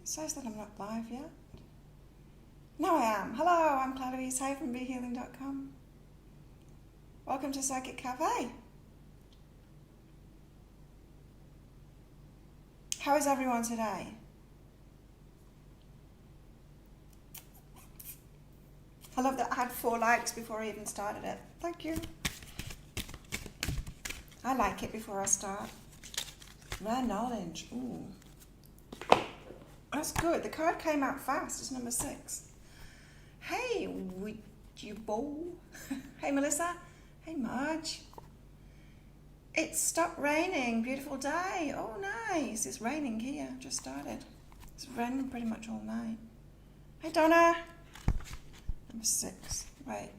It says that I'm not live yet. No, I am. Hello, I'm Claire-Louise Hay from BeHealing.com. Welcome to Psychic Cafe. How is everyone today? I love that I had 4 likes before I even started it. Thank you. I like it before I start. Rare knowledge. Ooh. That's good. The card came out fast. It's number 6. Hey, would you bowl? Hey, Melissa. Hey, Marge. It stopped raining. Beautiful day. Oh, nice. It's raining here. Just started. It's raining pretty much all night. Hey, Donna. Number 6. Right.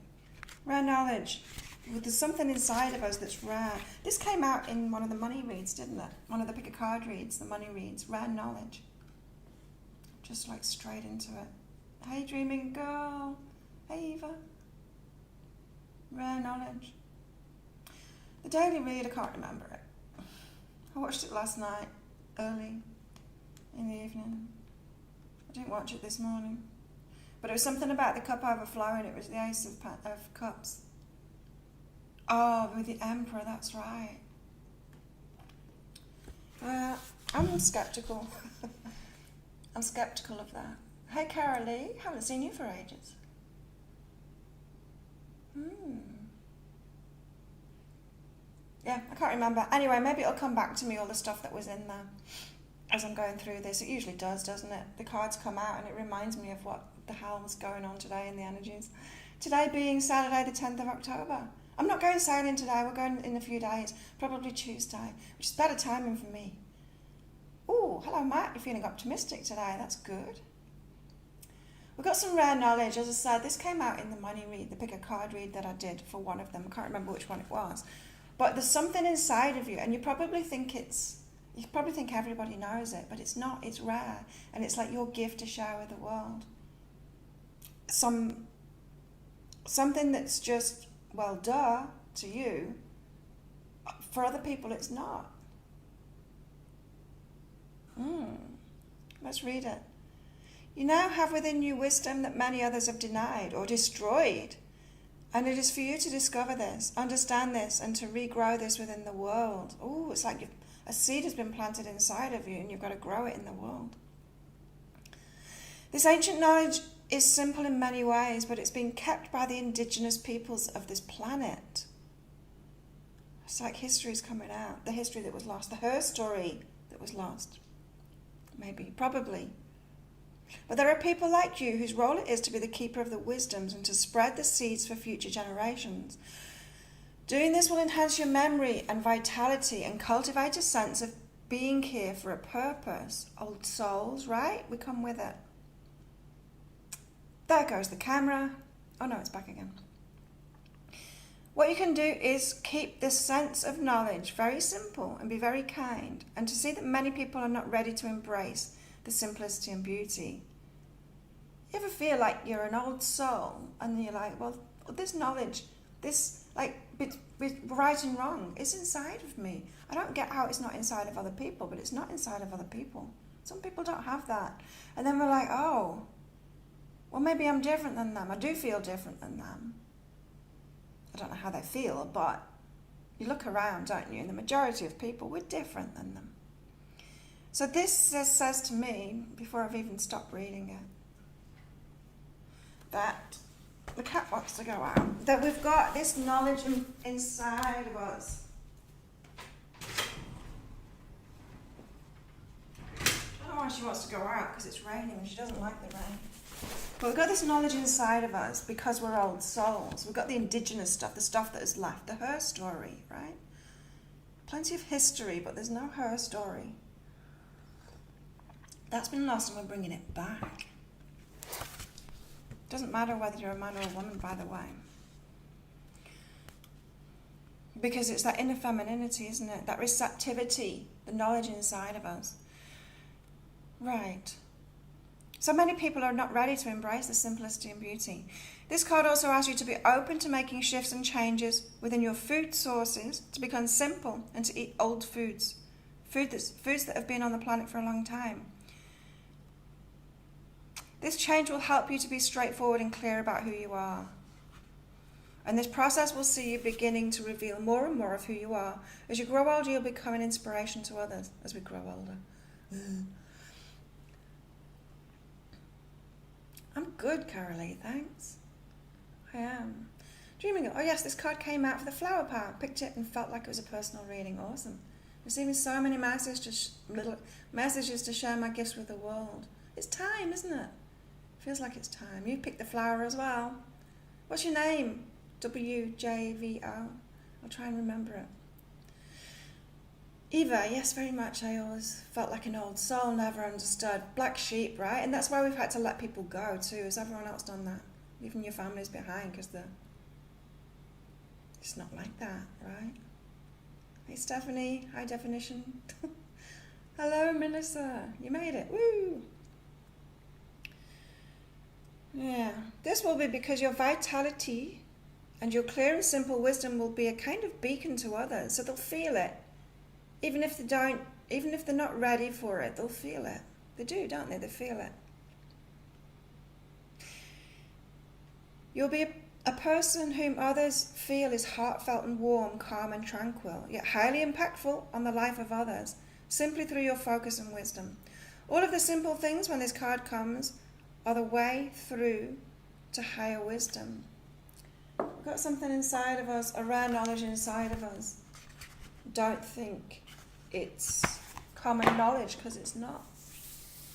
Rare knowledge. Well, there's something inside of us that's rare. This came out in one of the money reads, didn't it? One of the pick a card reads, the money reads. Rare knowledge. Just like straight into it. Hey, dreaming girl. Hey, Eva. Rare knowledge. The daily read, I can't remember it. I watched it last night, early in the evening. I didn't watch it this morning. But it was something about the cup overflowing. It was the Ace of Cups. Oh, with the Emperor, that's right. I'm skeptical. I'm skeptical of that. Hey, Carol Lee, haven't seen you for ages. Yeah, I can't remember. Anyway, maybe it'll come back to me, all the stuff that was in there as I'm going through this. It usually does, doesn't it? The cards come out and it reminds me of what the hell was going on today in the energies. Today being Saturday the 10th of October. I'm not going sailing today, we're going in a few days, probably Tuesday, which is better timing for me. Oh, hello Matt, you're feeling optimistic today, that's good. We've got some rare knowledge. As I said, this came out in the money read, the pick a card read that I did for one of them. I can't remember which one it was. But there's something inside of you, and you probably think everybody knows it, but it's not, it's rare. And it's like your gift to share with the world. Something that's just, well, duh, to you. For other people, it's not. Let's read it. You now have within you wisdom that many others have denied or destroyed. And it is for you to discover this, understand this, and to regrow this within the world. Oh, it's like a seed has been planted inside of you and you've got to grow it in the world. This ancient knowledge is simple in many ways, but it's been kept by the indigenous peoples of this planet. It's like history's coming out. The history that was lost. Her story that was lost. Maybe, probably. But there are people like you whose role it is to be the keeper of the wisdoms and to spread the seeds for future generations. Doing this will enhance your memory and vitality and cultivate a sense of being here for a purpose. Old souls, right? We come with it. There goes the camera. Oh no, it's back again. What you can do is keep this sense of knowledge very simple and be very kind, and to see that many people are not ready to embrace the simplicity and beauty. You ever feel like you're an old soul and you're like, well, this knowledge, this like right and wrong is inside of me. I don't get how it's not inside of other people, but it's not inside of other people. Some people don't have that. And then we're like, oh, well, maybe I'm different than them. I do feel different than them. I don't know how they feel, but you look around, don't you? And the majority of people, we're different than them. So this says to me, before I've even stopped reading it, that the cat wants to go out, that we've got this knowledge inside of us. I don't know why she wants to go out, because it's raining and she doesn't like the rain. But we've got this knowledge inside of us because we're old souls. We've got the indigenous stuff, the stuff that is left, the her story, right? Plenty of history, but there's no her story. That's been lost and we're bringing it back. Doesn't matter whether you're a man or a woman, by the way. Because it's that inner femininity, isn't it? That receptivity, the knowledge inside of us. Right. So many people are not ready to embrace the simplicity and beauty. This card also asks you to be open to making shifts and changes within your food sources, to become simple and to eat old foods. Foods that have been on the planet for a long time. This change will help you to be straightforward and clear about who you are. And this process will see you beginning to reveal more and more of who you are. As you grow older, you'll become an inspiration to others as we grow older. I'm good, Carolee, thanks. I am. Dreaming, oh yes, this card came out for the flower power. Picked it and felt like it was a personal reading. Awesome. Receiving so many little messages to share my gifts with the world. It's time, isn't it? Feels like it's time. You picked the flower as well. What's your name? WJVO. I'll try and remember it. Eva, yes, very much. I always felt like an old soul, never understood. Black sheep, right? And that's why we've had to let people go too. Has everyone else done that? Leaving your families behind because it's not like that, right? Hey, Stephanie. High definition. Hello, Melissa. You made it. Woo! Yeah. This will be because your vitality and your clear and simple wisdom will be a kind of beacon to others, so they'll feel it. Even if they're not ready for it, they'll feel it. They do, don't they? They feel it. You'll be a person whom others feel is heartfelt and warm, calm and tranquil, yet highly impactful on the life of others, simply through your focus and wisdom. All of the simple things when this card comes are the way through to higher wisdom. We've got something inside of us, a rare knowledge inside of us. Don't think it's common knowledge, because it's not.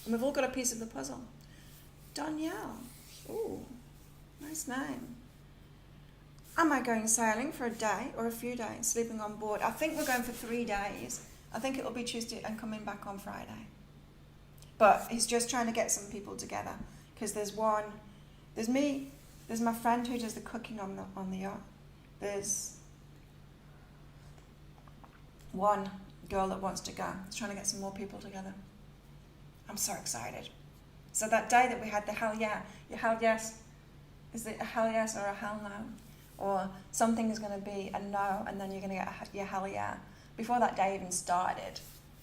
And we've all got a piece of the puzzle. Danielle. Ooh, nice name. Am I going sailing for a day or a few days, sleeping on board? I think we're going for 3 days. I think it'll be Tuesday and coming back on Friday. But he's just trying to get some people together, because there's me, there's my friend who does the cooking on the yacht. There's one girl that wants to go. He's trying to get some more people together. I'm so excited. So that day that we had the hell yeah, your hell yes, is it a hell yes or a hell no? Or something is going to be a no, and then you're going to get your hell yeah. Before that day even started,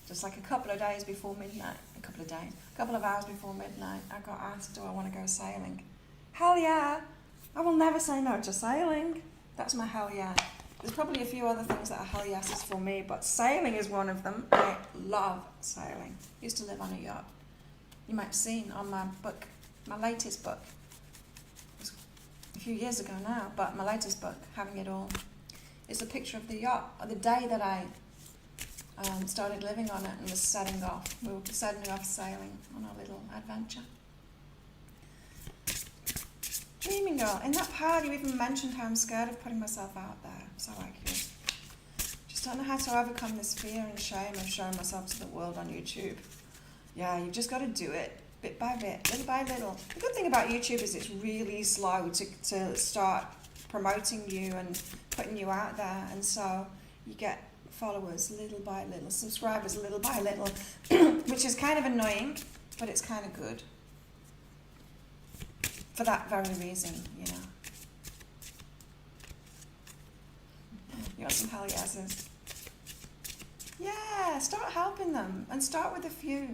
just like a couple of days before midnight, a couple of hours before midnight, I got asked, do I want to go sailing? Hell yeah! I will never say no to sailing. That's my hell yeah. There's probably a few other things that are hell yeses for me, but sailing is one of them. I love sailing. I used to live on a yacht. You might have seen on my book, my latest book. It was a few years ago now, but my latest book, Having It All, is a picture of the yacht, or the day that I started living on it and was setting off. We were setting off sailing on our little adventure. Dreaming girl, in that part you even mentioned how I'm scared of putting myself out there. So accurate. Just don't know how to overcome this fear and shame of showing myself to the world on YouTube. Yeah, you've just got to do it, bit by bit, little by little. The good thing about YouTube is it's really slow to start promoting you and putting you out there, and so you get followers little by little, subscribers little by little, which is kind of annoying, but it's kind of good. For that very reason, you know. You want some hell yeses? Yeah, start helping them, and start with a few.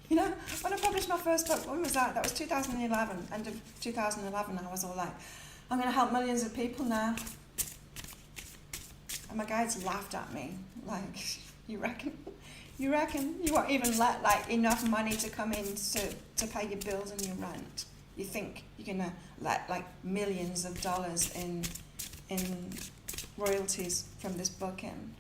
You know, when I published my first book, when was that? That was 2011, end of 2011, I was all like, I'm going to help millions of people now. And my guides laughed at me, like, you reckon? You reckon? You won't even let, like, enough money to come in to pay your bills and your rent. You think you're going to let, like, millions of dollars in royalties from this book in?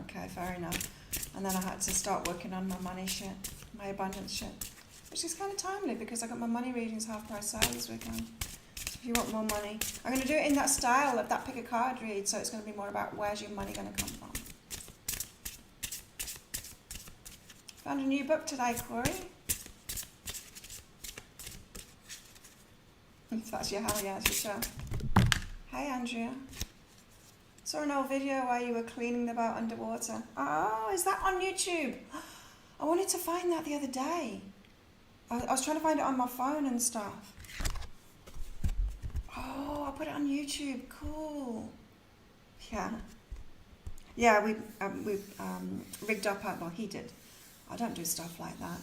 Okay, fair enough. And then I had to start working on my money shit, my abundance shit, which is kind of timely because I got my money readings half price sale this weekend. So if you want more money, I'm going to do it in that style of that pick a card read, so it's going to be more about where's your money going to come from. Found a new book today, Corey. That's your hell yeah, for sure. Hey, Andrea. Saw an old video where you were cleaning the boat underwater. Oh, is that on YouTube? I wanted to find that the other day. I was trying to find it on my phone and stuff. Oh, I put it on YouTube. Cool. Yeah. Yeah, we rigged up, well, he did. I don't do stuff like that.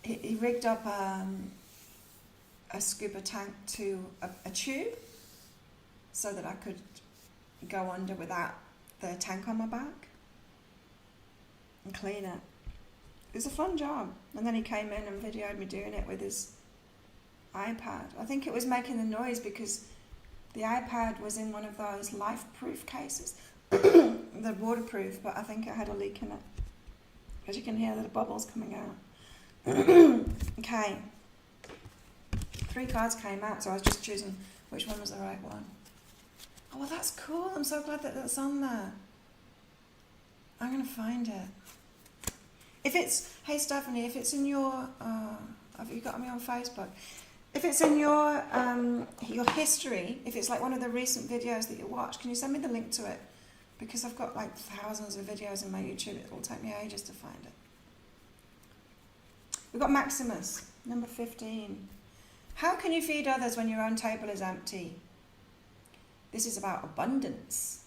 He rigged up a scuba tank to a tube so that I could go under without the tank on my back and clean it. It was a fun job. And then he came in and videoed me doing it with his iPad. I think it was making the noise because the iPad was in one of those life-proof cases. They're waterproof, but I think it had a leak in it. As you can hear, the bubbles coming out. Okay. 3 cards came out, so I was just choosing which one was the right one. Oh, well, that's cool. I'm so glad that that's on there. I'm going to find it. If it's, hey Stephanie, if it's in your, have you got me on Facebook? If it's in your history, if it's like one of the recent videos that you watched, can you send me the link to it? Because I've got like thousands of videos in my YouTube. It will take me ages to find it. We've got Maximus, number 15. How can you feed others when your own table is empty? This is about abundance.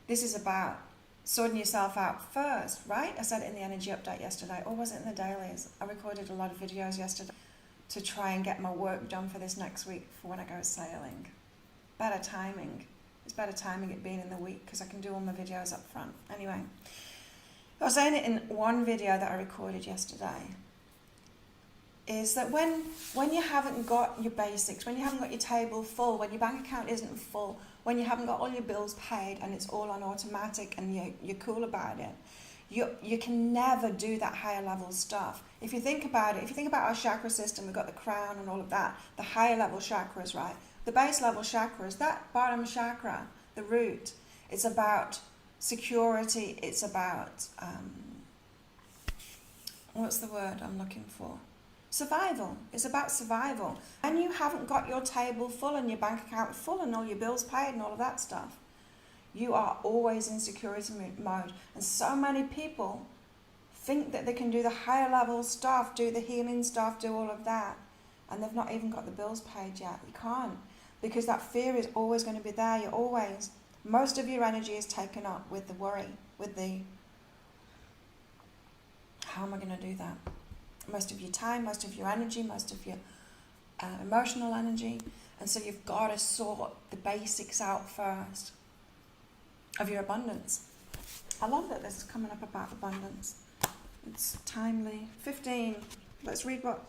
This is about sorting yourself out first, right? I said it in the energy update yesterday, or was it in the dailies? I recorded a lot of videos yesterday to try and get my work done for this next week for when I go sailing. Better timing. It's better timing it being in the week because I can do all my videos up front. Anyway, I was saying it in one video that I recorded yesterday, is that when you haven't got your basics, when you haven't got your table full, when your bank account isn't full, when you haven't got all your bills paid and it's all on automatic and you're cool about it, you can never do that higher level stuff. If you think about it, if you think about our chakra system, we've got the crown and all of that, the higher level chakras, right? The base level chakras, that bottom chakra, the root, it's about security, it's about, what's the word I'm looking for? Survival. It's about survival. And you haven't got your table full and your bank account full and all your bills paid and all of that stuff. You are always in security mode. And so many people think that they can do the higher level stuff, do the healing stuff, do all of that. And they've not even got the bills paid yet. You can't. Because that fear is always going to be there. You're always, most of your energy is taken up with the worry, with the, how am I going to do that? Most of your time, most of your energy, most of your emotional energy. And so you've got to sort the basics out first of your abundance. I love that this is coming up about abundance. It's timely. 15. Let's read what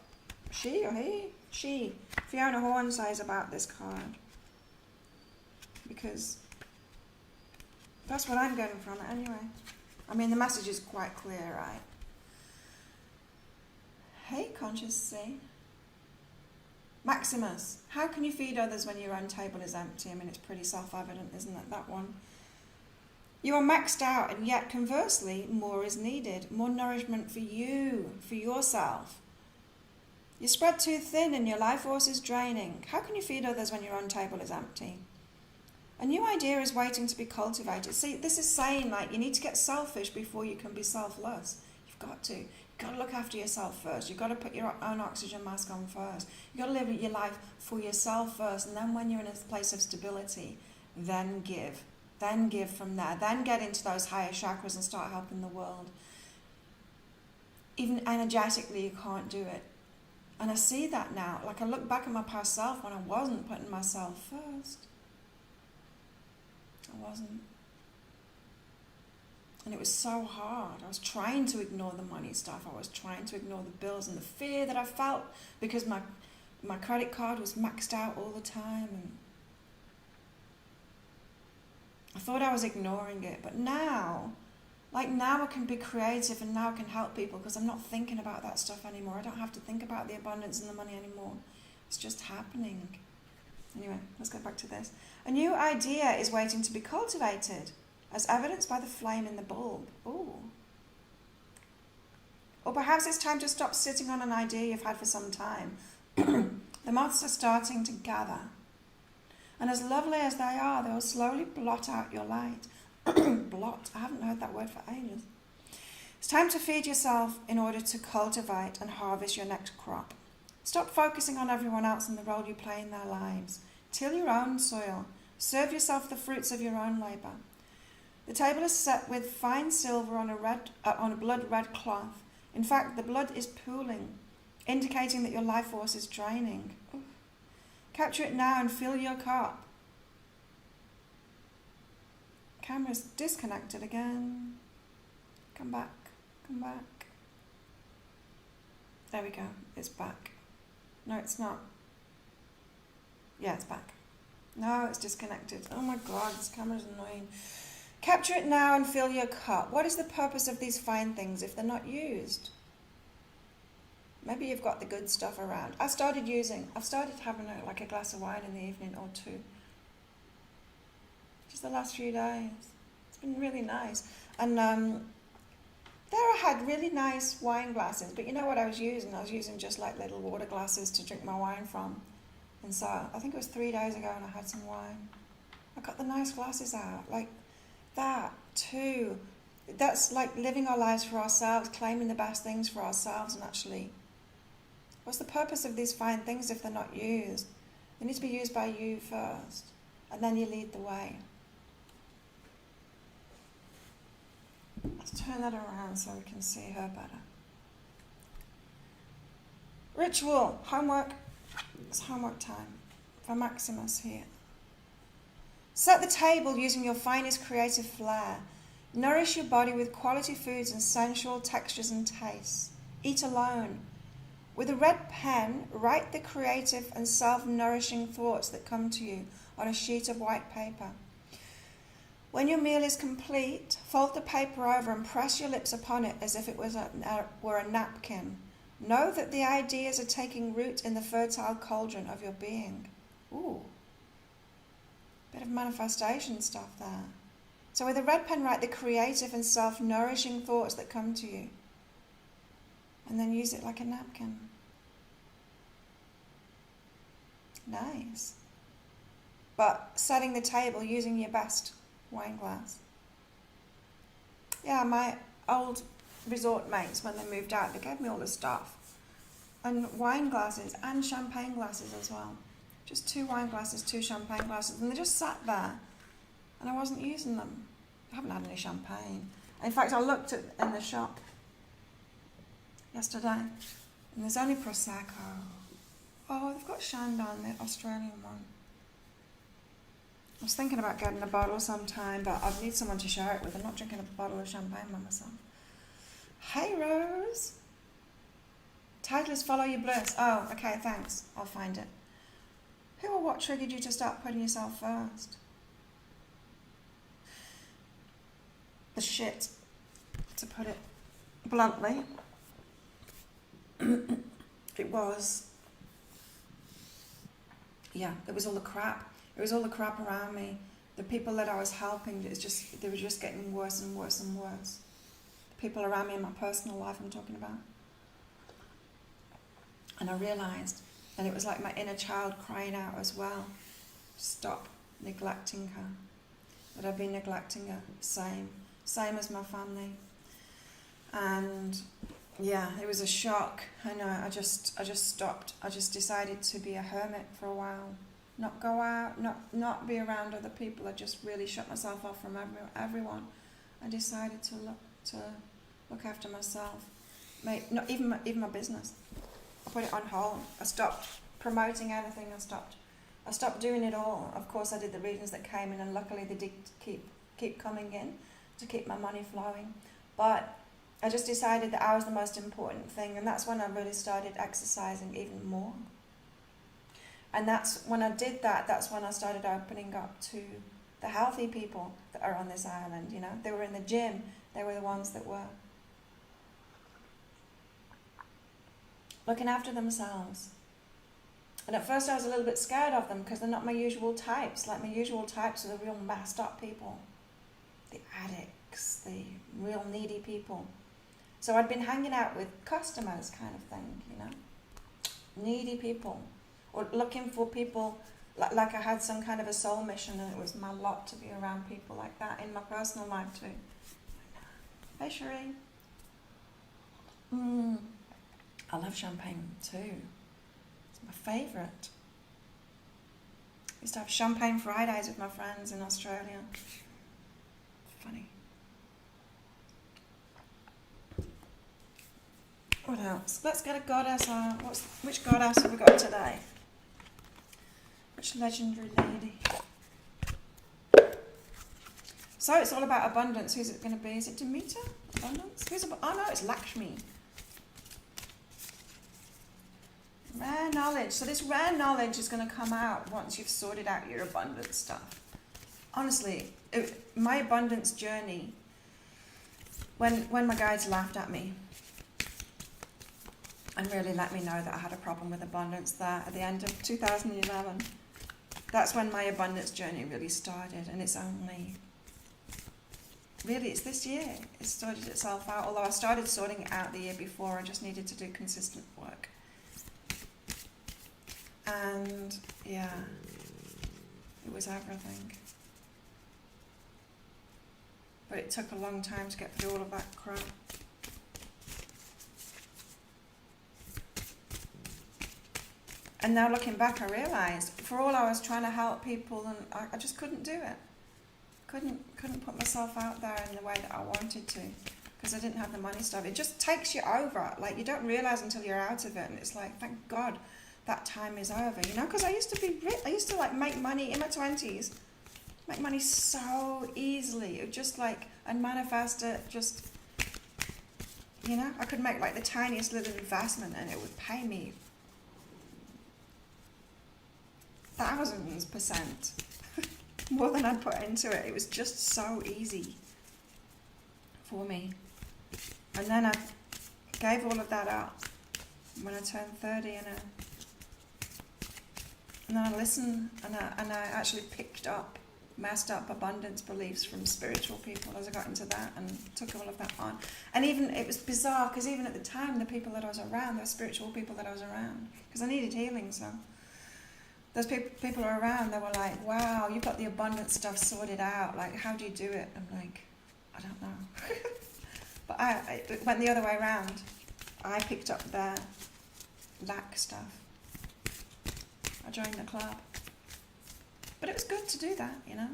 she, Fiona Horn says about this card. Because that's what I'm getting from it anyway. I mean, the message is quite clear, right? Hey, consciously. Maximus, how can you feed others when your own table is empty? I mean, it's pretty self-evident, isn't it, that one? You are maxed out, and yet conversely, more is needed. More nourishment for you, for yourself. You're spread too thin and your life force is draining. How can you feed others when your own table is empty? A new idea is waiting to be cultivated. See, this is saying, like, you need to get selfish before you can be selfless. You've got to. You've got to look after yourself first. You've got to put your own oxygen mask on first. You've got to live your life for yourself first. And then when you're in a place of stability, then give. Then give from there. Then get into those higher chakras and start helping the world. Even energetically, you can't do it. And I see that now. Like, I look back at my past self when I wasn't putting myself first. I wasn't. And it was so hard. I was trying to ignore the money stuff. I was trying to ignore the bills and the fear that I felt because my credit card was maxed out all the time. And I thought I was ignoring it. But now, now I can be creative and now I can help people because I'm not thinking about that stuff anymore. I don't have to think about the abundance and the money anymore. It's just happening. Anyway, let's get back to this. A new idea is waiting to be cultivated, as evidenced by the flame in the bulb. Ooh. Or perhaps it's time to stop sitting on an idea you've had for some time. The moths are starting to gather. And as lovely as they will slowly blot out your light. Blot. I haven't heard that word for ages. It's time to feed yourself in order to cultivate and harvest your next crop. Stop focusing on everyone else and the role you play in their lives. Till your own soil. Serve yourself the fruits of your own labour. The table is set with fine silver on a blood red cloth. In fact, the blood is pooling, indicating that your life force is draining. Ooh. Capture it now and fill your cup. Camera's disconnected again. Come back, come back. There we go, it's back. No, it's not. Yeah, it's back. No, it's disconnected. Oh my God, this camera's annoying. Capture it now and fill your cup. What is the purpose of these fine things if they're not used? Maybe you've got the good stuff around. I've started having like a glass of wine in the evening or two. Just the last few days. It's been really nice. And there I had really nice wine glasses, but you know what I was using? I was using just like little water glasses to drink my wine from. And so I think it was 3 days ago and I had some wine. I got the nice glasses out, like that too. That's like living our lives for ourselves, claiming the best things for ourselves, and actually, what's the purpose of these fine things if they're not used? They need to be used by you first, and then you lead the way. Let's turn that around so we can see her better. Ritual, homework. It's homework time for Maximus here. Set the table using your finest creative flair. Nourish your body with quality foods and sensual textures and tastes. Eat alone. With a red pen, write the creative and self-nourishing thoughts that come to you on a sheet of white paper. When your meal is complete, fold the paper over and press your lips upon it as if it were a napkin. Know that the ideas are taking root in the fertile cauldron of your being. Ooh, bit of manifestation stuff there. So with a red pen, write the creative and self-nourishing thoughts that come to you. And then use it like a napkin. Nice. But setting the table using your best wine glass. Yeah, my old resort mates, when they moved out, they gave me all the stuff. And wine glasses and champagne glasses as well. Just 2 wine glasses, 2 champagne glasses. And they just sat there. And I wasn't using them. I haven't had any champagne. In fact, I looked in the shop yesterday. And there's only Prosecco. Oh, they've got Chandon, the Australian one. I was thinking about getting a bottle sometime, but I'd need someone to share it with. I'm not drinking a bottle of champagne by myself. Hey, Rose. Title is Follow Your Bliss. Oh, okay, thanks. I'll find it. Who or what triggered you to start putting yourself first? The shit, to put it bluntly. It was all the crap. It was all the crap around me. The people that I was helping, they were just getting worse and worse and worse. The people around me in my personal life I'm talking about. And I realised, and it was like my inner child crying out as well, stop neglecting her. That I've been neglecting her, same as my family. And yeah, it was a shock. I know, I just stopped. I just decided to be a hermit for a while. Not go out, not be around other people. I just really shut myself off from everyone. I decided to look after myself. Not even my business. I put it on hold. I stopped promoting anything. I stopped doing it all. Of course, I did the readings that came in, and luckily they did keep coming in to keep my money flowing. But I just decided that I was the most important thing, and that's when I really started exercising even more. And that's when I did that, that's when I started opening up to the healthy people that are on this island, you know. They were in the gym, they were the ones that were looking after themselves. And at first I was a little bit scared of them because they're not my usual types. Like my usual types are the real messed up people. The addicts, the real needy people. So I'd been hanging out with customers kind of thing, you know. Needy people. Or looking for people, like I had some kind of a soul mission and it was my lot to be around people like that in my personal life too. Hey Cherie. I love champagne too. It's my favourite. I used to have champagne Fridays with my friends in Australia. Funny. What else? Let's get a goddess. Which goddess have we got today? much, legendary lady. So it's all about abundance. Who's it going to be? Is it Demeter? Abundance? Oh no, it's Lakshmi. Rare knowledge. So this rare knowledge is going to come out once you've sorted out your abundance stuff. Honestly, my abundance journey, when my guides laughed at me and really let me know that I had a problem with abundance there at the end of 2011, that's when my abundance journey really started. And it's this year it sorted itself out, although I started sorting it out the year before. I just needed to do consistent work. And yeah, it was everything. But it took a long time to get through all of that crap. And now looking back, I realised, for all I was trying to help people, and I just couldn't do it. Couldn't put myself out there in the way that I wanted to, because I didn't have the money stuff. It just takes you over. Like, you don't realise until you're out of it, and it's like, thank God that time is over, you know, because I used to be I used to like make money in my 20s, make money so easily. It would just like, and manifest it, just, you know, I could make like the tiniest little investment and it would pay me thousands % more than I'd put into it. It was just so easy for me. And then I gave all of that up when I turned 30, and then I listened, and I actually picked up messed up abundance beliefs from spiritual people as I got into that, and took all of that on. And even, it was bizarre, because even at the time, the people that I was around, the spiritual people that I was around, because I needed healing, so those people are around, they were like, wow, you've got the abundance stuff sorted out, like, how do you do it? I'm like, I don't know. But it went the other way around. I picked up their lack stuff. I joined the club. But it was good to do that, you know.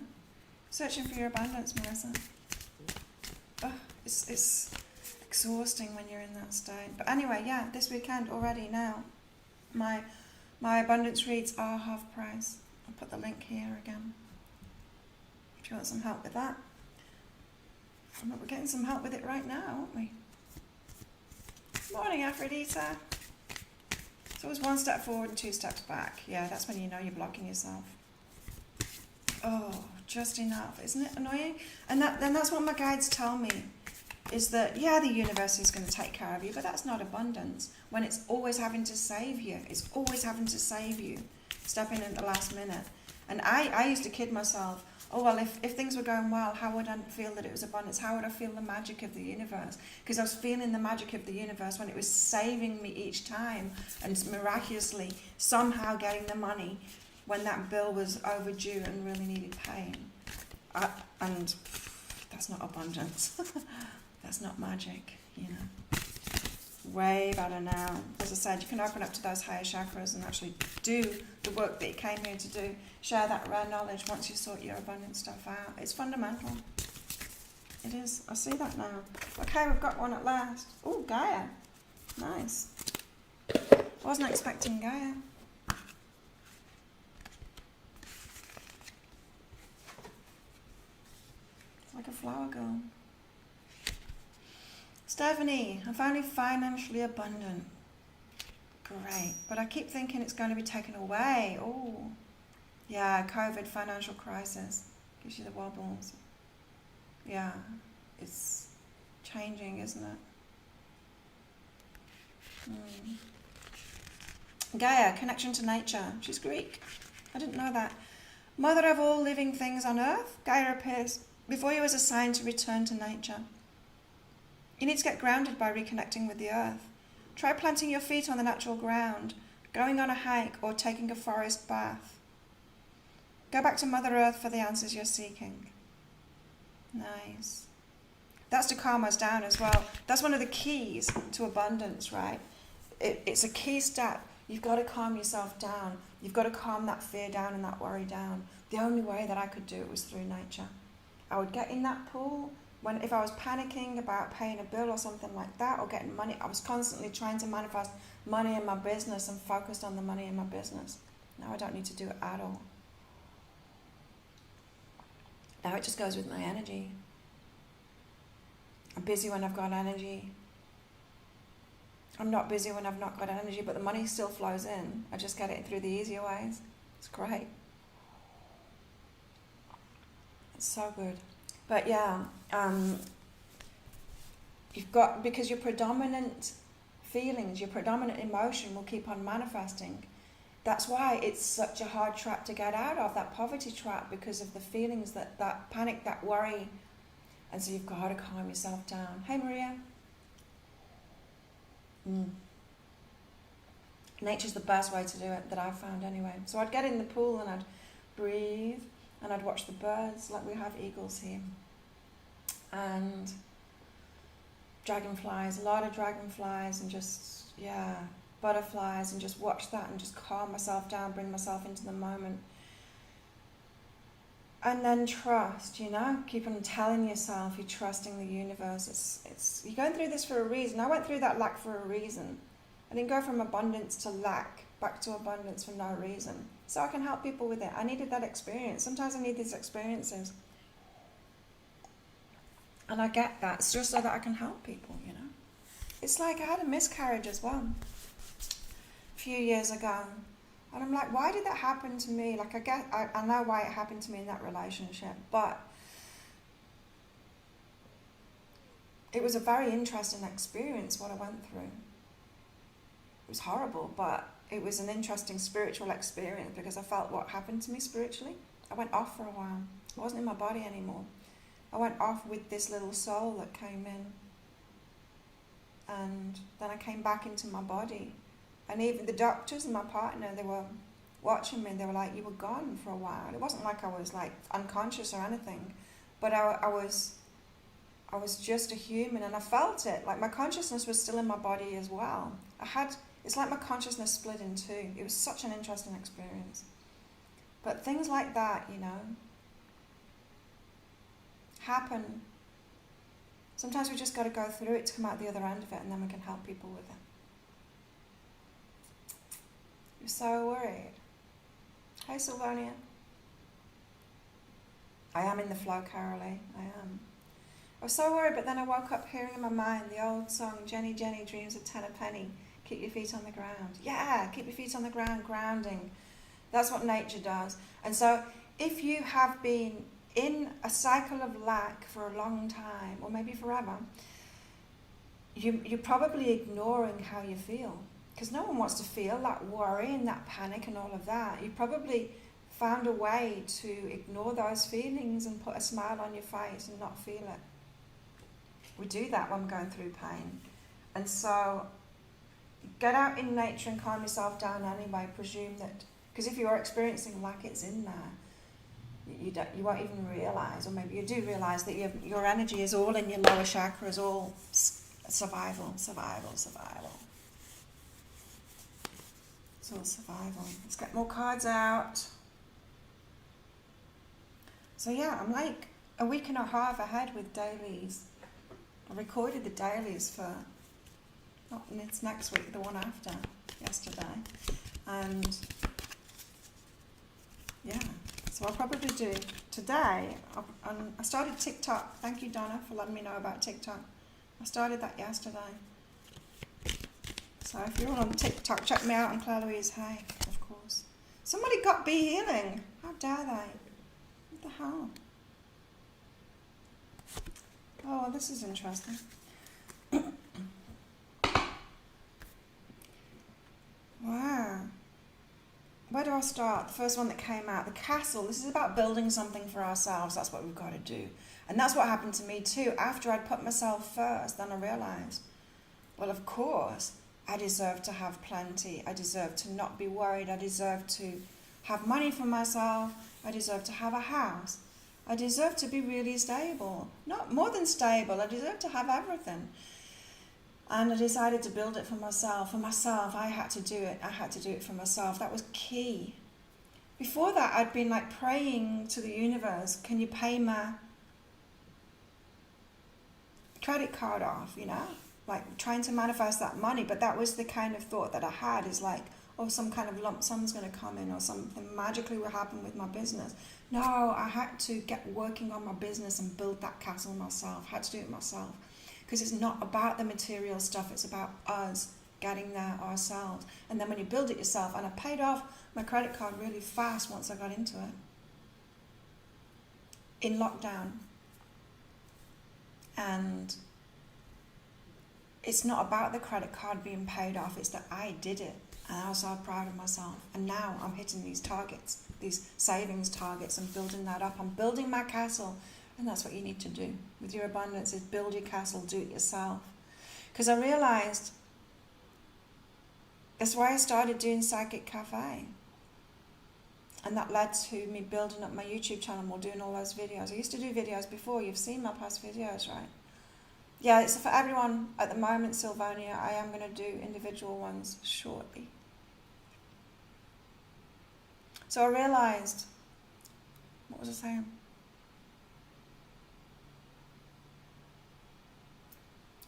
Searching for your abundance, Melissa. Oh, it's exhausting when you're in that state. But anyway, yeah, this weekend already now, my abundance reads are half price. I'll put the link here again if you want some help with that. We're getting some help with it right now, aren't we? Morning, Aphrodita. It's always one step forward and 2 steps back. Yeah, that's when you know you're blocking yourself. Oh, just enough. Isn't it annoying? And that's what my guides tell me, is that, yeah, the universe is going to take care of you, but that's not abundance. When it's always having to save you. It's always having to save you. Stepping in at the last minute. And I used to kid myself, oh, well, if things were going well, how would I feel that it was abundance? How would I feel the magic of the universe? Because I was feeling the magic of the universe when it was saving me each time, and miraculously somehow getting the money when that bill was overdue and really needed paying. And that's not abundance. That's not magic, you know. Way better now. As I said, you can open up to those higher chakras and actually do the work that you came here to do. Share that rare knowledge once you sort your abundance stuff out. It's fundamental. It is. I see that now. Okay, we've got one at last. Oh, Gaia. Nice. Wasn't expecting Gaia. It's like a flower girl. Stephanie, I'm finally financially abundant. Great. But I keep thinking it's going to be taken away. Oh, yeah, COVID, financial crisis. Gives you the wobbles. Yeah, it's changing, isn't it? Gaia, connection to nature. She's Greek. I didn't know that. Mother of all living things on earth, Gaia appears before you as a sign to return to nature. You need to get grounded by reconnecting with the earth. Try planting your feet on the natural ground, going on a hike, or taking a forest bath. Go back to Mother Earth for the answers you're seeking. Nice. That's to calm us down as well. That's one of the keys to abundance, right? It's a key step. You've got to calm yourself down. You've got to calm that fear down and that worry down. The only way that I could do it was through nature. I would get in that pool. If I was panicking about paying a bill or something like that, or getting money, I was constantly trying to manifest money in my business and focused on the money in my business. Now I don't need to do it at all. Now it just goes with my energy. I'm busy when I've got energy. I'm not busy when I've not got energy, but the money still flows in. I just get it through the easier ways. It's great. It's so good. But yeah, you've got, because your predominant feelings, your predominant emotion will keep on manifesting. That's why it's such a hard trap to get out of, that poverty trap, because of the feelings, that panic, that worry. And so you've got to calm yourself down. Hey, Maria. Nature's the best way to do it, that I've found anyway. So I'd get in the pool and I'd breathe and I'd watch the birds, like we have eagles here. And dragonflies, a lot of dragonflies, and just, yeah, butterflies, and just watch that and just calm myself down, bring myself into the moment. And then trust, you know, keep on telling yourself you're trusting the universe. It's you're going through this for a reason. I went through that lack for a reason. I didn't go from abundance to lack, back to abundance for no reason. So I can help people with it. I needed that experience. Sometimes I need these experiences. And I get that. It's just so that I can help people, you know. It's like I had a miscarriage as well a few years ago. And I'm like, why did that happen to me? Like, I know why it happened to me in that relationship, but it was a very interesting experience, what I went through. It was horrible, but it was an interesting spiritual experience, because I felt what happened to me spiritually. I went off for a while. I wasn't in my body anymore. I went off with this little soul that came in. And then I came back into my body. And even the doctors and my partner, they were watching me, and they were like, you were gone for a while. It wasn't like I was like unconscious or anything, but I was just a human, and I felt it. Like my consciousness was still in my body as well. It's like my consciousness split in two. It was such an interesting experience. But things like that, you know, happen. Sometimes we just got to go through it to come out the other end of it, and then we can help people with it. You're so worried. Hey, Sylvania. I am in the flow, Carolee. I am. I was so worried, but then I woke up hearing in my mind the old song, Jenny, Jenny, dreams of ten a penny. Keep your feet on the ground. Yeah, keep your feet on the ground, grounding. That's what nature does. And so if you have been in a cycle of lack for a long time, or maybe forever, you're probably ignoring how you feel. Because no one wants to feel that worry and that panic and all of that. You probably found a way to ignore those feelings and put a smile on your face and not feel it. We do that when we're going through pain. And so get out in nature and calm yourself down anyway. Presume that, because if you are experiencing lack, it's in there. You won't even realise, or maybe you do realise that your energy is all in your lower chakras, all survival, survival, survival. It's all survival. Let's get more cards out. So yeah, I'm like a week and a half ahead with dailies. I recorded the dailies for, it's next week, the one after yesterday. And yeah, so I'll probably do today. I started TikTok. Thank you, Donna, for letting me know about TikTok. I started that yesterday. So if you're all on TikTok, check me out on Claire Louise Hay, of course. Somebody got Be Healing. How dare they? What the hell? Oh, this is interesting. Wow. Where do I start? The first one that came out, the castle. This is about building something for ourselves. That's what we've got to do. And that's what happened to me too. After I'd put myself first, then I realised, well, of course, I deserve to have plenty. I deserve to not be worried. I deserve to have money for myself. I deserve to have a house. I deserve to be really stable. Not more than stable. I deserve to have everything. And I decided to build it for myself. For myself, I had to do it. I had to do it for myself. That was key. Before that, I'd been like praying to the universe, can you pay my credit card off, you know? Like trying to manifest that money. But that was the kind of thought that I had, is like, or some kind of lump sum's going to come in, or something magically will happen with my business. No, I had to get working on my business and build that castle myself. I had to do it myself. Because it's not about the material stuff, it's about us getting there ourselves. And then when you build it yourself, and I paid off my credit card really fast once I got into it. In lockdown. And it's not about the credit card being paid off, it's that I did it. And I was so proud of myself. And now I'm hitting these targets, these savings targets, and building that up. I'm building my castle. And that's what you need to do with your abundance, is build your castle, do it yourself. Because I realized, that's why I started doing Psychic Cafe. And that led to me building up my YouTube channel, or doing all those videos. I used to do videos before, you've seen my past videos, right? Yeah, it's for everyone at the moment, Sylvania. I am going to do individual ones shortly. So I realized, what was I saying?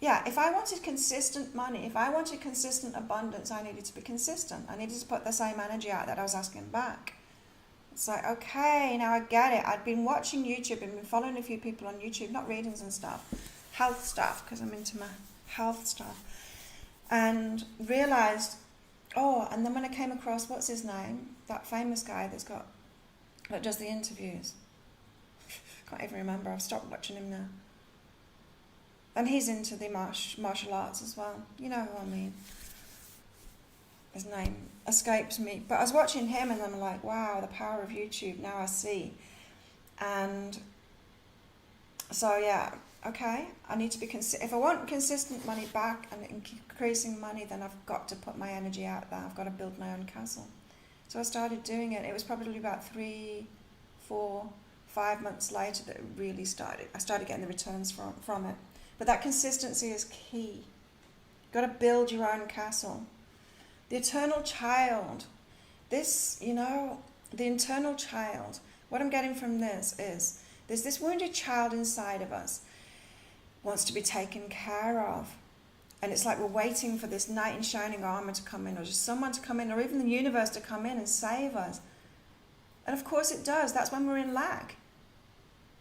Yeah, if I wanted consistent money, if I wanted consistent abundance, I needed to be consistent. I needed to put the same energy out that I was asking back. It's like, okay, now I get it. I'd been watching YouTube and been following a few people on YouTube, not readings and stuff, health stuff, because I'm into my health stuff, and realised, oh, and then when I came across, what's his name? That famous guy that does the interviews. Can't even remember, I've stopped watching him now. And he's into the martial arts as well. You know who I mean. His name escapes me. But I was watching him and I'm like, wow, the power of YouTube, now I see. And so, yeah, okay, I need to be if I want consistent money back and increasing money, then I've got to put my energy out there. I've got to build my own castle. So I started doing it. It was probably about 3, 4, 5 months later that it really started. I started getting the returns from it. But that consistency is key. You've got to build your own castle. The eternal child. This, the internal child. What I'm getting from this is, there's this wounded child inside of us, wants to be taken care of. And it's like we're waiting for this knight in shining armor to come in, or just someone to come in, or even the universe to come in and save us. And of course it does. That's when we're in lack.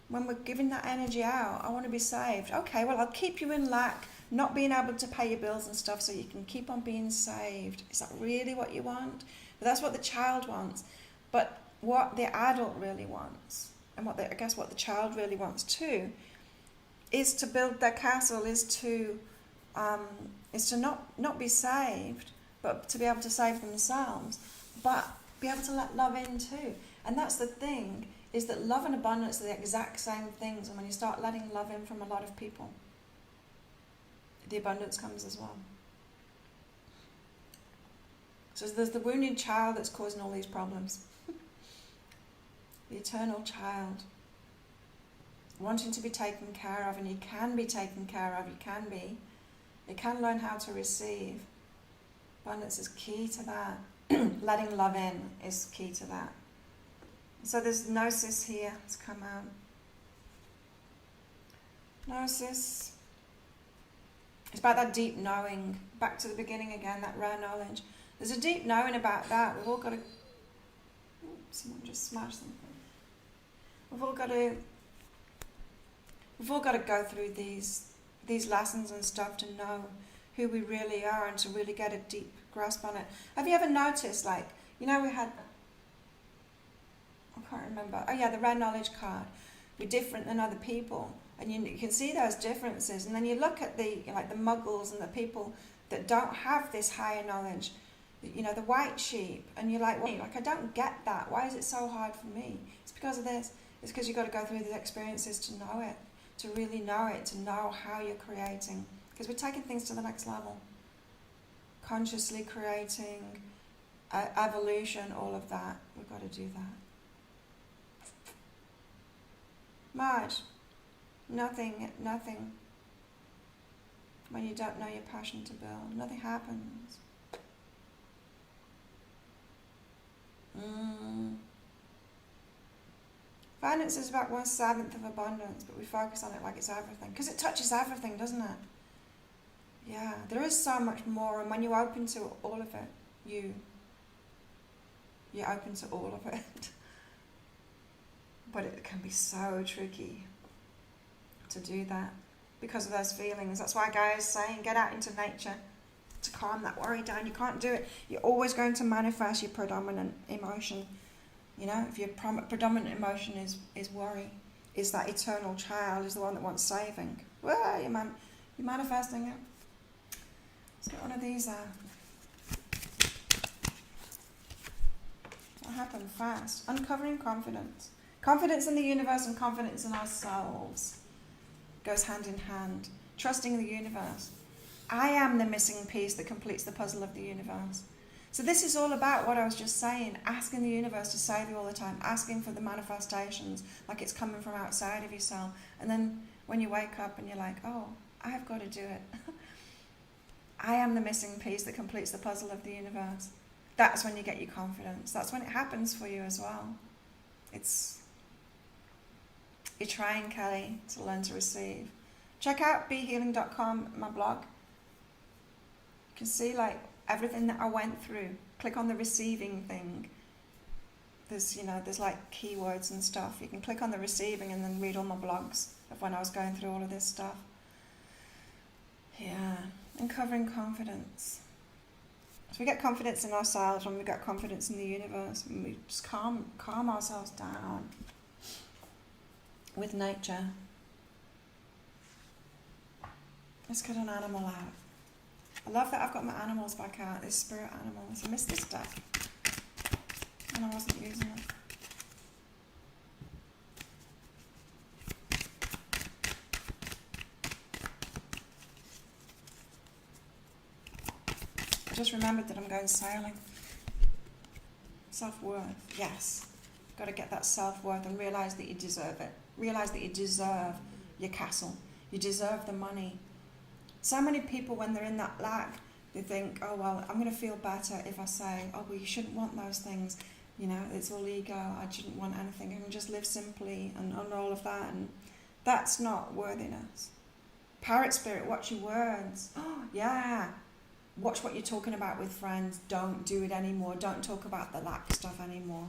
When we're giving that energy out, I want to be saved. Okay, well, I'll keep you in lack, not being able to pay your bills and stuff, so you can keep on being saved. Is that really what you want? But that's what the child wants. But what the adult really wants, and what the child really wants too, is to build their castle, is to not be saved, but to be able to save themselves, but be able to let love in too. And that's the thing, is that love and abundance are the exact same things. And when you start letting love in from a lot of people, the abundance comes as well. So there's the wounded child that's causing all these problems. The eternal child, wanting to be taken care of, and you can be taken care of, you can learn how to receive. Abundance is key to that. Letting love in is key to that. So there's Gnosis here, it's come out. Gnosis, it's about that deep knowing, back to the beginning again, that rare knowledge. There's a deep knowing about that. We've all got to, someone just smashed something. We've all got to go through these lessons and stuff to know who we really are and to really get a deep grasp on it. Have you ever noticed, like, we had, I can't remember, the rare knowledge card. We're different than other people, and you can see those differences. And then you look at the muggles and the people that don't have this higher knowledge, the white sheep, and you're like, well, I don't get that. Why is it so hard for me? It's because of this. It's because you've got to go through these experiences to know it, to really know it, to know how you're creating. Because we're taking things to the next level. Consciously creating, evolution, all of that. We've got to do that. Marge, nothing. When you don't know your passion to build, nothing happens. Finance is about 1/7 of abundance, but we focus on it like it's everything. Because it touches everything, doesn't it? Yeah, there is so much more, and when you open to all of it, You're open to all of it. But it can be so tricky to do that because of those feelings. That's why Gaia's saying get out into nature to calm that worry down. You can't do it. You're always going to manifest your predominant emotion. You know, if your predominant emotion is worry, is that eternal child, is the one that wants saving. Well, you're manifesting it. Let's get one of these out. What happened fast? Uncovering confidence. Confidence in the universe and confidence in ourselves goes hand in hand. Trusting the universe. I am the missing piece that completes the puzzle of the universe. So this is all about what I was just saying, asking the universe to save you all the time, asking for the manifestations like it's coming from outside of yourself. And then when you wake up and you're like, oh, I have got to do it. I am the missing piece that completes the puzzle of the universe. That's when you get your confidence. That's when it happens for you as well. You're trying, Kelly, to learn to receive. Check out behealing.com, my blog. You can see like everything that I went through. Click on the receiving thing. There's like keywords and stuff. You can click on the receiving and then read all my blogs of when I was going through all of this stuff. Yeah, uncovering confidence. So we get confidence in ourselves when we get confidence in the universe, and we just calm ourselves down with nature. Let's get an animal out. I love that I've got my animals back out, these spirit animals. I missed this deck and I wasn't using it. I just remembered that I'm going sailing. Self-worth, yes. Got to get that self-worth and realise that you deserve it. Realise that you deserve your castle. You deserve the money. So many people, when they're in that lack, they think, oh, well, I'm going to feel better if I say, oh, well, you shouldn't want those things. You know, it's all ego. I shouldn't want anything. I can just live simply and all of that. And that's not worthiness. Parrot spirit, watch your words. Oh, yeah. Watch what you're talking about with friends. Don't do it anymore. Don't talk about the lack stuff anymore.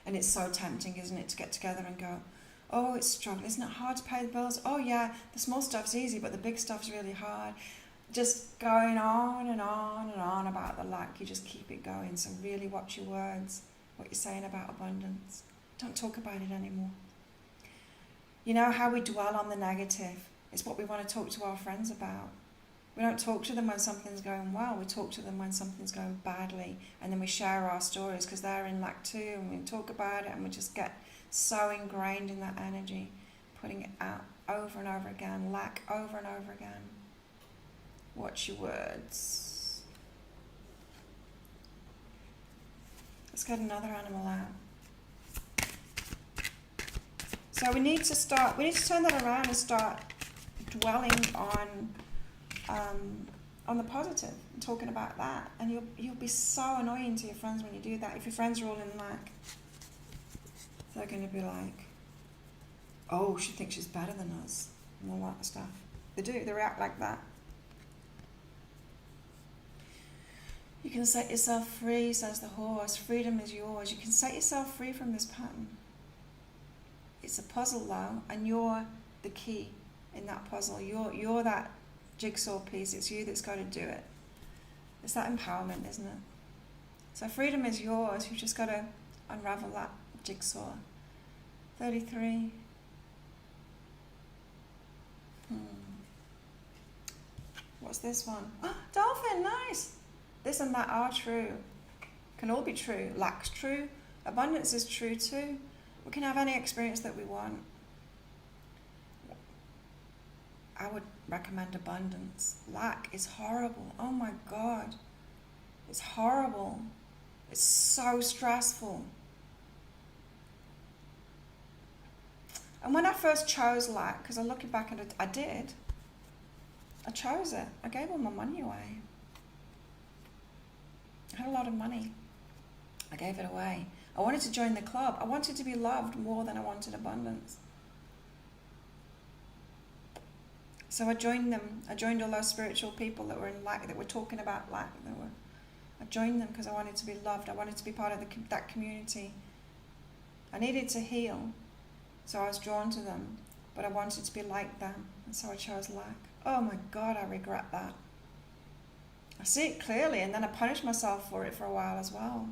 And it's so tempting, isn't it, to get together and go, oh, it's struggle. Isn't it hard to pay the bills? Oh, yeah, the small stuff's easy, but the big stuff's really hard. Just going on and on and on about the lack. You just keep it going. So really watch your words, what you're saying about abundance. Don't talk about it anymore. You know how we dwell on the negative? It's what we want to talk to our friends about. We don't talk to them when something's going well. We talk to them when something's going badly. And then we share our stories because they're in lack too. And we talk about it and we just get so ingrained in that energy, putting it out over and over again, lack over and over again. Watch your words. Let's get another animal out. So we need to turn that around and start dwelling on the positive and talking about that. And you'll be so annoying to your friends when you do that. If your friends are all in lack, they're going to be like, oh, she thinks she's better than us, and all that stuff. They do, they react like that. You can set yourself free, says the horse. Freedom is yours. You can set yourself free from this pattern. It's a puzzle though, and you're the key in that puzzle. You're that jigsaw piece. It's you that's got to do it. It's that empowerment, isn't it? So freedom is yours. You've just got to unravel that jigsaw. 33. What's this one? Oh, dolphin, nice. This and that are true. Can all be true. Lack's true. Abundance is true too. We can have any experience that we want. I would recommend abundance. Lack is horrible. Oh my God. It's horrible. It's so stressful. And when I first chose lack, because I'm looking back at it, I did. I chose it. I gave all my money away. I had a lot of money. I gave it away. I wanted to join the club. I wanted to be loved more than I wanted abundance. So I joined them. I joined all those spiritual people that were in lack, that were talking about lack. I joined them because I wanted to be loved. I wanted to be part of that community. I needed to heal, so I was drawn to them, but I wanted to be like them, and so I chose lack. Oh my God, I regret that. I see it clearly, and then I punish myself for it for a while as well.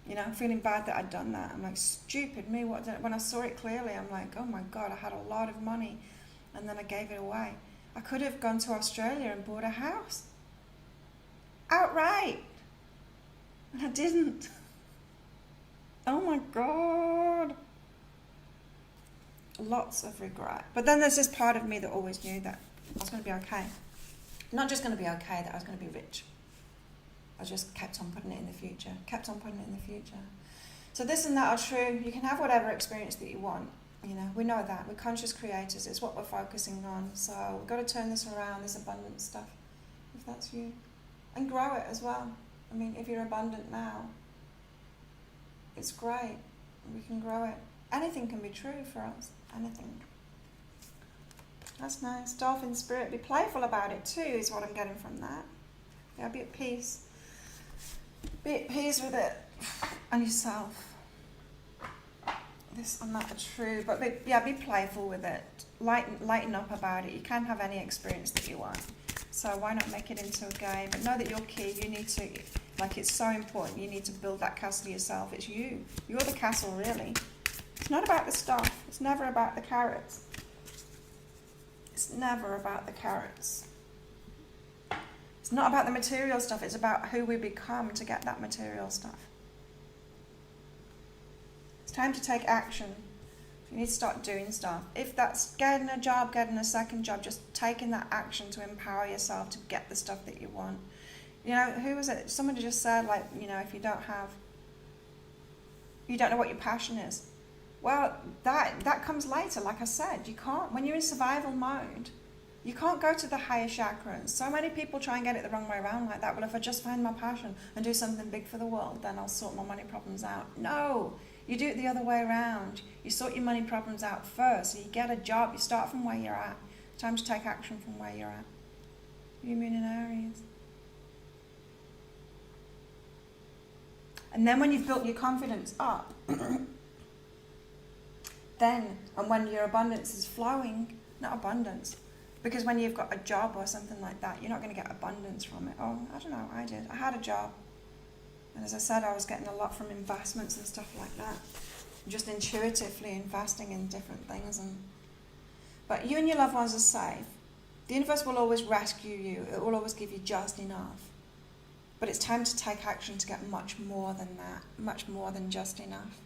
You know, feeling bad that I'd done that. I'm like, stupid me. When I saw it clearly, I'm like, oh my God, I had a lot of money, and then I gave it away. I could have gone to Australia and bought a house. Outright. And I didn't. Oh my God. Lots of regret. But then there's this part of me that always knew that I was going to be okay. Not just going to be okay, that I was going to be rich. I just kept on putting it in the future. Kept on putting it in the future. So this and that are true. You can have whatever experience that you want. You know, we know that. We're conscious creators. It's what we're focusing on. So we've got to turn this around, this abundant stuff, if that's you. And grow it as well. I mean, if you're abundant now, it's great. We can grow it. Anything can be true for us. Anything. That's nice. Dolphin spirit. Be playful about it too, is what I'm getting from that. Yeah, be at peace. Be at peace with it and yourself. This and that are true, but be playful with it. Lighten up about it. You can have any experience that you want. So why not make it into a game? But know that you're key. You need to, like, it's so important. You need to build that castle yourself. It's you. You're the castle, really. It's not about the stuff. It's never about the carrots. It's never about the carrots. It's not about the material stuff. It's about who we become to get that material stuff. It's time to take action. You need to start doing stuff. If that's getting a job, getting a second job, just taking that action to empower yourself to get the stuff that you want. You know, who was it? Somebody just said, like, you know, if you don't know what your passion is. Well, that comes later, like I said. You can't, when you're in survival mode, you can't go to the higher chakras. So many people try and get it the wrong way around like that. Well, if I just find my passion and do something big for the world, then I'll sort my money problems out. No, you do it the other way around. You sort your money problems out first. So you get a job, you start from where you're at. Time to take action from where you're at. New Moon in Aries. And then when you've built your confidence up, then, and when your abundance is flowing, not abundance, because when you've got a job or something like that, you're not going to get abundance from it. Oh, I don't know, I did. I had a job. And as I said, I was getting a lot from investments and stuff like that. Just intuitively investing in different things. But you and your loved ones are safe. The universe will always rescue you. It will always give you just enough. But it's time to take action to get much more than that. Much more than just enough.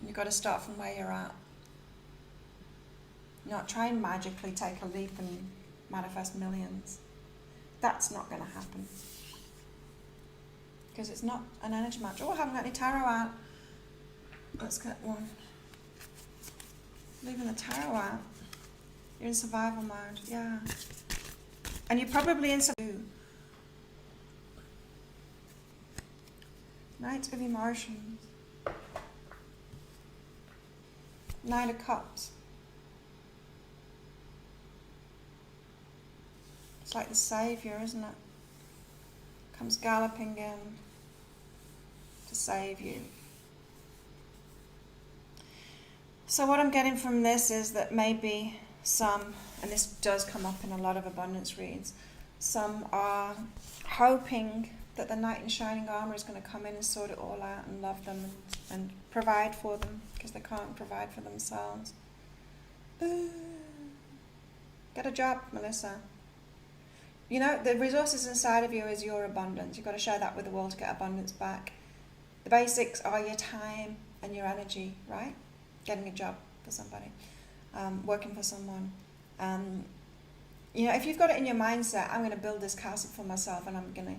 You've got to start from where you're at. Not try and magically take a leap and manifest millions. That's not going to happen. Because it's not an energy match. Oh, I haven't got any tarot out. Let's get one. Leaving the tarot out. You're in survival mode, yeah. And you're probably in survival. Knight of Emotions. Knight of Cups. It's like the Saviour, isn't it? Comes galloping in to save you. So what I'm getting from this is that maybe some, and this does come up in a lot of abundance reads, some are hoping that the knight in shining armour is going to come in and sort it all out and love them and provide for them because they can't provide for themselves. Get a job, Melissa. You know, the resources inside of you is your abundance. You've got to share that with the world to get abundance back. The basics are your time and your energy, right? Getting a job for somebody, working for someone. You know, if you've got it in your mindset, I'm going to build this castle for myself and I'm going to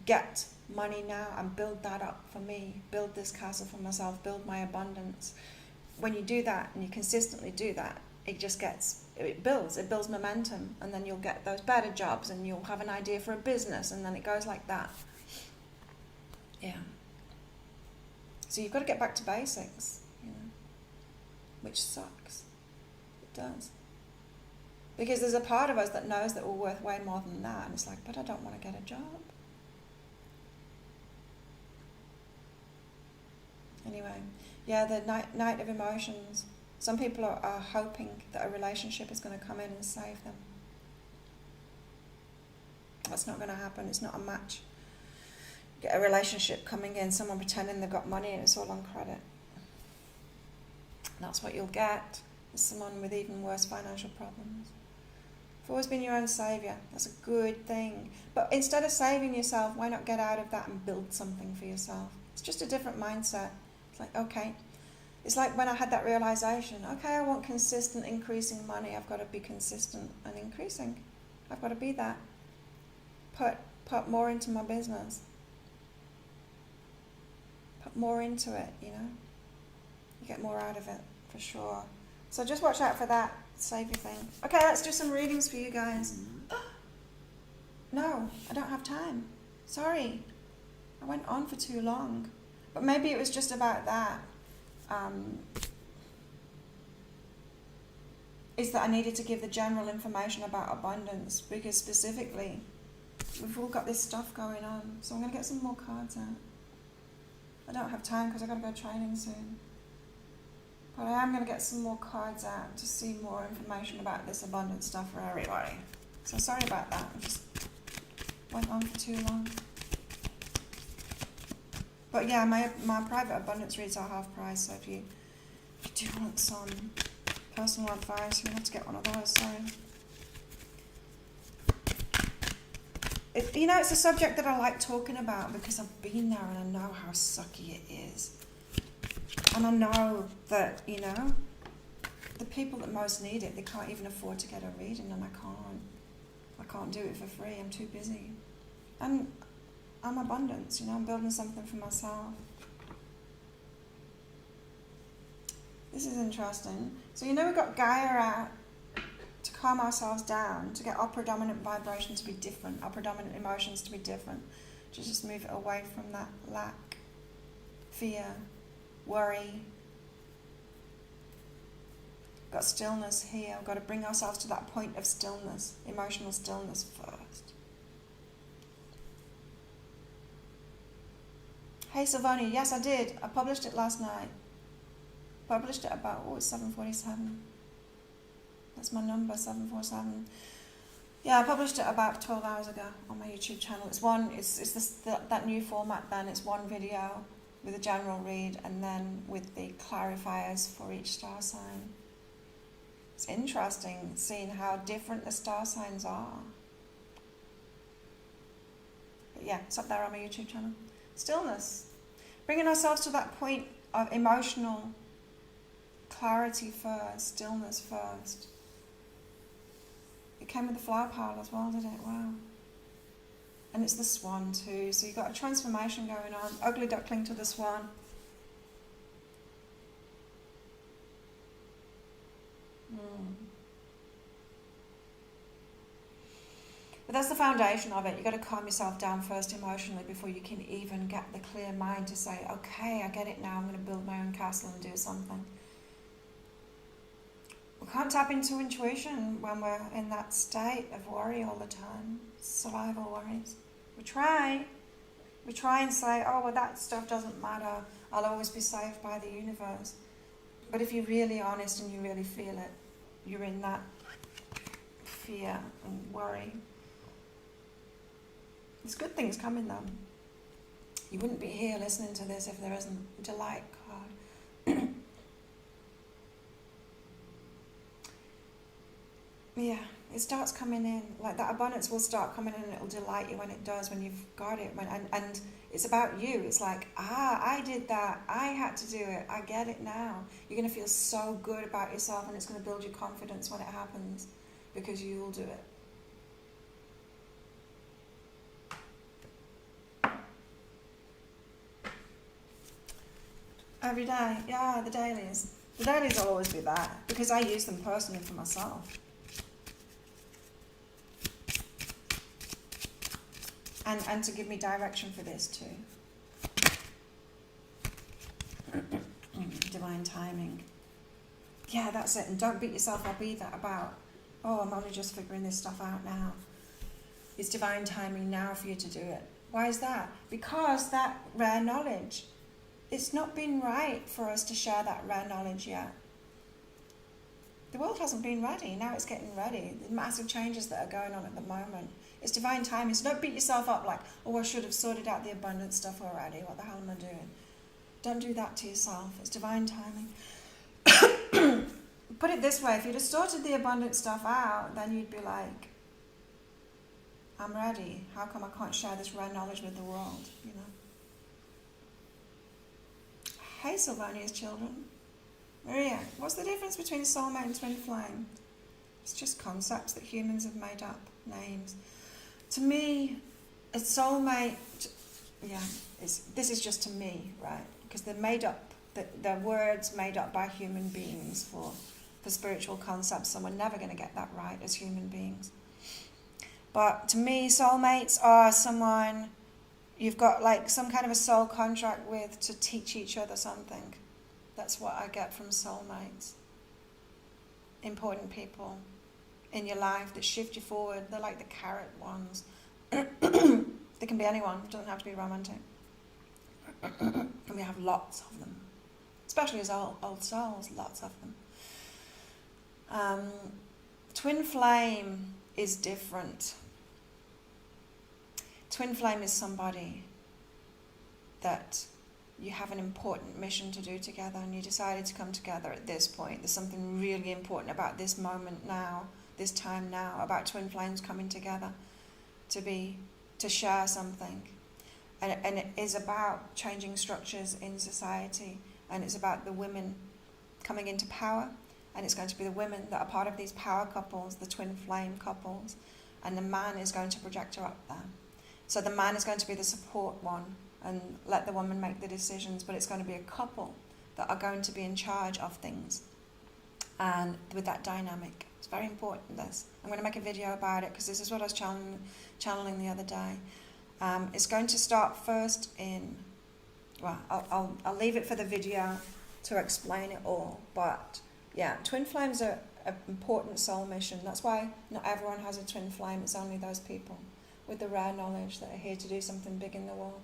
get money now and build that up for me, build this castle for myself, build my abundance. When you do that and you consistently do that, it builds momentum, and then you'll get those better jobs and you'll have an idea for a business, and then it goes like that. Yeah. So you've got to get back to basics, you know, which sucks. It does. Because there's a part of us that knows that we're worth way more than that, and it's like, but I don't want to get a job. Anyway, yeah, the night of emotions. Some people are hoping that a relationship is going to come in and save them. That's not going to happen. It's not a match. Get a relationship coming in, someone pretending they've got money and it's all on credit. That's what you'll get. Is someone with even worse financial problems. You've always been your own saviour. That's a good thing. But instead of saving yourself, why not get out of that and build something for yourself? It's just a different mindset. It's like, okay. It's like when I had that realisation, okay, I want consistent increasing money. I've got to be consistent and increasing. I've got to be that. Put more into my business. Put more into it, you know. You get more out of it, for sure. So just watch out for that saviour thing. Okay, let's do some readings for you guys. No, I don't have time. Sorry. I went on for too long. But maybe it was just about that. Is that I needed to give the general information about abundance, because specifically we've all got this stuff going on. So I'm going to get some more cards out. I don't have time because I've got to go training soon. But I am going to get some more cards out to see more information about this abundance stuff for everybody. So sorry about that. I just went on for too long. But yeah, my private abundance reads are half price, so if you do want some personal advice, you'll have to get one of those, sorry. You know, it's a subject that I like talking about because I've been there and I know how sucky it is. And I know that, you know, the people that most need it, they can't even afford to get a reading, and I can't do it for free, I'm too busy. And I'm abundance, you know, I'm building something for myself. This is interesting. So you know we've got Gaia out to calm ourselves down, to get our predominant vibration to be different, our predominant emotions to be different, to just move it away from that lack, fear, worry. Got stillness here. We've got to bring ourselves to that point of stillness, emotional stillness first. Hey Savoni, yes I did. I published it last night. Published it about, it's 7:47. That's my number, 747. Yeah, I published it about 12 hours ago on my YouTube channel. It's that new format then. It's one video with a general read and then with the clarifiers for each star sign. It's interesting seeing how different the star signs are. But yeah, it's up there on my YouTube channel. Stillness. Bringing ourselves to that point of emotional clarity first, stillness first. It came with the flower pile as well, did it? Wow. And it's the swan too, so you've got a transformation going on. Ugly duckling to the swan. But that's the foundation of it. You've got to calm yourself down first emotionally before you can even get the clear mind to say, okay, I get it now, I'm going to build my own castle and do something. We can't tap into intuition when we're in that state of worry all the time, survival worries. We try and say, oh, well, that stuff doesn't matter, I'll always be saved by the universe. But if you're really honest and you really feel it, you're in that fear and worry. There's good things coming though. You wouldn't be here listening to this if there isn't delight card. Yeah, it starts coming in. Like that abundance will start coming in and it'll delight you when it does, when you've got it. And it's about you. It's like, I did that. I had to do it. I get it now. You're going to feel so good about yourself and it's going to build your confidence when it happens because you'll do it. Every day, yeah, the dailies. The dailies will always be there because I use them personally for myself. And to give me direction for this too. Divine timing. Yeah, that's it. And don't beat yourself up either about oh, I'm only just figuring this stuff out now. It's divine timing now for you to do it. Why is that? Because that rare knowledge, it's not been right for us to share that rare knowledge yet. The world hasn't been ready. Now it's getting ready. The massive changes that are going on at the moment. It's divine timing. So don't beat yourself up like, oh, I should have sorted out the abundance stuff already. What the hell am I doing? Don't do that to yourself. It's divine timing. Put it this way, if you'd have sorted the abundance stuff out, then you'd be like, I'm ready. How come I can't share this rare knowledge with the world? You know. Hey, Sylvania's children. Maria, what's the difference between a soulmate and twin flame? It's just concepts that humans have made up, names. To me, a soulmate, this is just to me, right? Because they're made up, they're words made up by human beings for spiritual concepts, and we're never going to get that right as human beings. But to me, soulmates are someone you've got like some kind of a soul contract with to teach each other something. That's what I get from soulmates. Important people in your life that shift you forward. They're like the carrot ones. They can be anyone. It doesn't have to be romantic. And we have lots of them. Especially as old souls, lots of them. Twin flame is different. Twin flame is somebody that you have an important mission to do together, and you decided to come together at this point. There's something really important about this moment now, this time now, about twin flames coming together to share something. And it is about changing structures in society, and it's about the women coming into power, and it's going to be the women that are part of these power couples, the twin flame couples, and the man is going to project her up there. So the man is going to be the support one and let the woman make the decisions, but it's going to be a couple that are going to be in charge of things. And with that dynamic, it's very important, this. I'm going to make a video about it because this is what I was channeling the other day. It's going to start first in, well, I'll leave it for the video to explain it all, but yeah, twin flames are an important soul mission. That's why not everyone has a twin flame. It's only those people with the rare knowledge that are here to do something big in the world,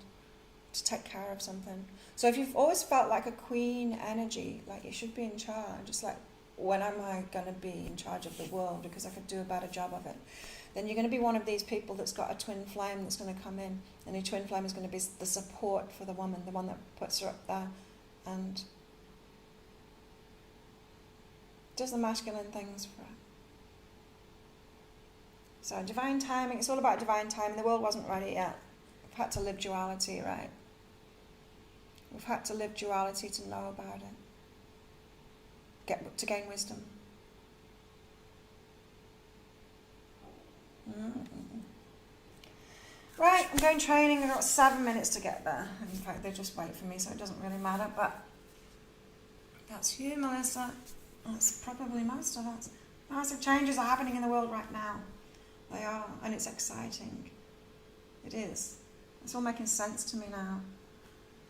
to take care of something. So if you've always felt like a queen energy, like you should be in charge, it's like, when am I going to be in charge of the world because I could do a better job of it? Then you're going to be one of these people that's got a twin flame that's going to come in, and your twin flame is going to be the support for the woman, the one that puts her up there and does the masculine things for her. So divine timing, it's all about divine timing. The world wasn't ready yet. We've had to live duality, right? We've had to live duality to know about it, to gain wisdom. Right, I'm going training. I've got 7 minutes to get there. In fact, they just wait for me, so it doesn't really matter. But that's you, Melissa. That's probably most of us. Massive changes are happening in the world right now. They are, and it's exciting. It is. It's all making sense to me now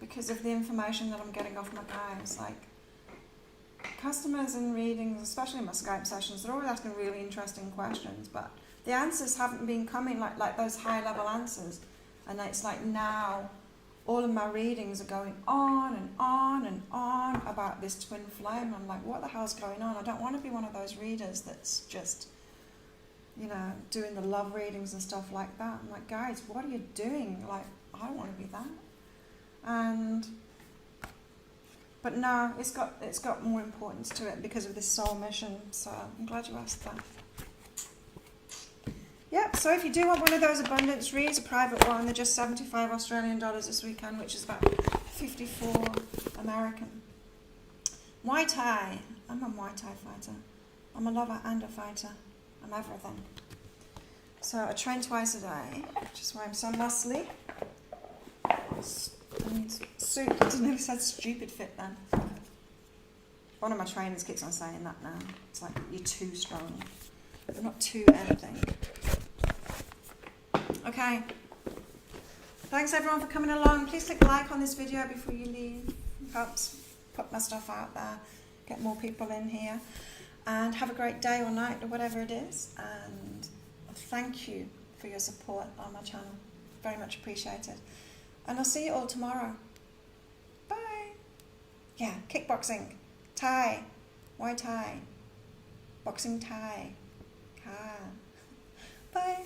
because of the information that I'm getting off my guys. Like, customers in readings, especially in my Skype sessions, they're always asking really interesting questions, but the answers haven't been coming like those high-level answers. And it's like now all of my readings are going on and on and on about this twin flame. I'm like, what the hell's going on? I don't want to be one of those readers that's just, you know, doing the love readings and stuff like that. I'm like, guys, what are you doing? Like, I don't want to be that. But no, it's got more importance to it because of this soul mission. So I'm glad you asked that. Yep, so if you do want one of those abundance reads, a private one, they're just 75 Australian dollars this weekend, which is about 54 American. Muay Thai. I'm a Muay Thai fighter. I'm a lover and a fighter. I'm everything. So I train twice a day, which is why I'm so muscly. And suit, I didn't know if said stupid fit then. One of my trainers keeps on saying that now. It's like, you're too strong. I'm not too anything. Okay. Thanks everyone for coming along. Please click like on this video before you leave. It helps put my stuff out there, get more people in here. And have a great day or night or whatever it is. And thank you for your support on my channel. Very much appreciated. And I'll see you all tomorrow. Bye. Yeah, kickboxing. Thai. Muay Thai. Boxing Thai. Bye.